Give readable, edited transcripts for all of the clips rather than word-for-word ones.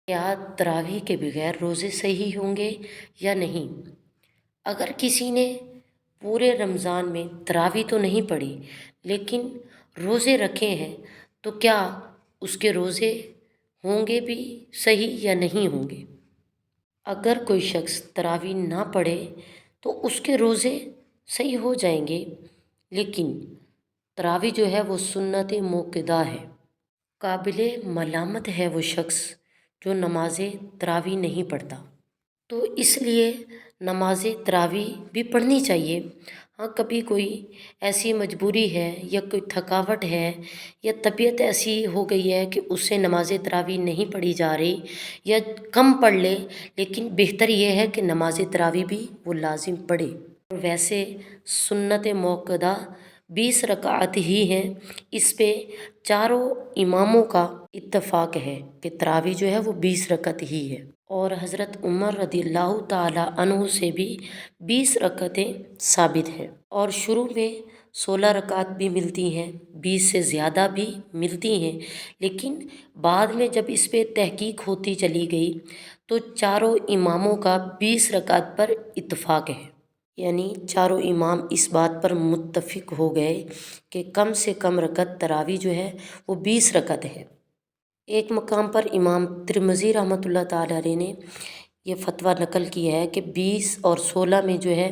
کیا تراویح کے بغیر روزے صحیح ہوں گے یا نہیں؟ اگر کسی نے پورے رمضان میں تراویح تو نہیں پڑھی لیکن روزے رکھے ہیں تو کیا اس کے روزے ہوں گے بھی صحیح یا نہیں ہوں گے؟ اگر کوئی شخص تراویح نہ پڑھے تو اس کے روزے صحیح ہو جائیں گے، لیکن تراویح جو ہے وہ سنت موقدہ ہے۔ قابل ملامت ہے وہ شخص جو نماز تراویح نہیں پڑھتا، تو اس لیے نماز تراویح بھی پڑھنی چاہیے۔ ہاں، کبھی کوئی ایسی مجبوری ہے یا کوئی تھکاوٹ ہے یا طبیعت ایسی ہو گئی ہے کہ اس سے نماز تراویح نہیں پڑھی جا رہی یا کم پڑھ لے، لیکن بہتر یہ ہے کہ نماز تراویح بھی وہ لازم پڑھے۔ ویسے سنت موقدہ 20 رکعت ہی ہیں، اس پہ چاروں اماموں کا اتفاق ہے کہ تراویح جو ہے وہ 20 رکعت ہی ہے، اور حضرت عمر رضی اللہ تعالی عنہ سے بھی 20 رکعتیں ثابت ہیں، اور شروع میں 16 رکعت بھی ملتی ہیں، 20 سے زیادہ بھی ملتی ہیں، لیکن بعد میں جب اس پہ تحقیق ہوتی چلی گئی تو چاروں اماموں کا 20 رکعت پر اتفاق ہے، یعنی چاروں امام اس بات پر متفق ہو گئے کہ کم سے کم رکعت تراویح جو ہے وہ 20 رکعت ہے۔ ایک مقام پر امام ترمذی رحمۃ اللہ تعالی علیہ نے یہ فتویٰ نقل کیا ہے کہ 20 اور 16 میں جو ہے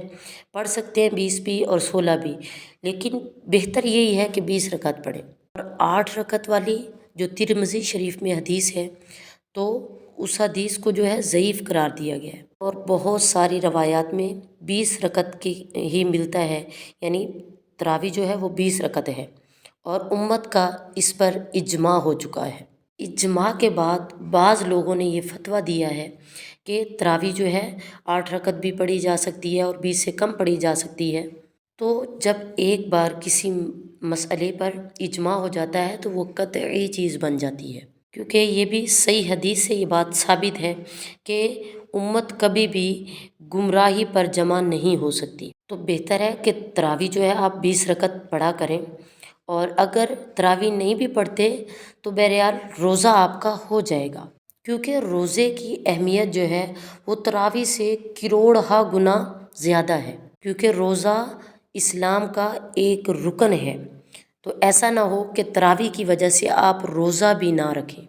پڑھ سکتے ہیں، 20 بھی اور 16 بھی، لیکن بہتر یہی ہے کہ 20 رکعت پڑھیں۔ اور 8 رکعت والی جو ترمذی شریف میں حدیث ہے تو اس حدیث کو جو ہے ضعیف قرار دیا گیا ہے، اور بہت ساری روایات میں 20 رکعت کی ہی ملتا ہے، یعنی تراویح جو ہے وہ 20 رکعت ہے، اور امت کا اس پر اجماع ہو چکا ہے۔ اجماع کے بعد بعض لوگوں نے یہ فتویٰ دیا ہے کہ تراویح جو ہے 8 رکعت بھی پڑھی جا سکتی ہے اور 20 سے کم پڑھی جا سکتی ہے۔ تو جب ایک بار کسی مسئلے پر اجماع ہو جاتا ہے تو وہ قطعی چیز بن جاتی ہے، کیونکہ یہ بھی صحیح حدیث سے یہ بات ثابت ہے کہ امت کبھی بھی گمراہی پر جمع نہیں ہو سکتی۔ تو بہتر ہے کہ تراویح جو ہے آپ 20 رکعت پڑھا کریں، اور اگر تراویح نہیں بھی پڑھتے تو بہرحال روزہ آپ کا ہو جائے گا، کیونکہ روزے کی اہمیت جو ہے وہ تراویح سے کروڑہا گنا زیادہ ہے، کیونکہ روزہ اسلام کا ایک رکن ہے۔ تو ایسا نہ ہو کہ تراویح کی وجہ سے آپ روزہ بھی نہ رکھیں۔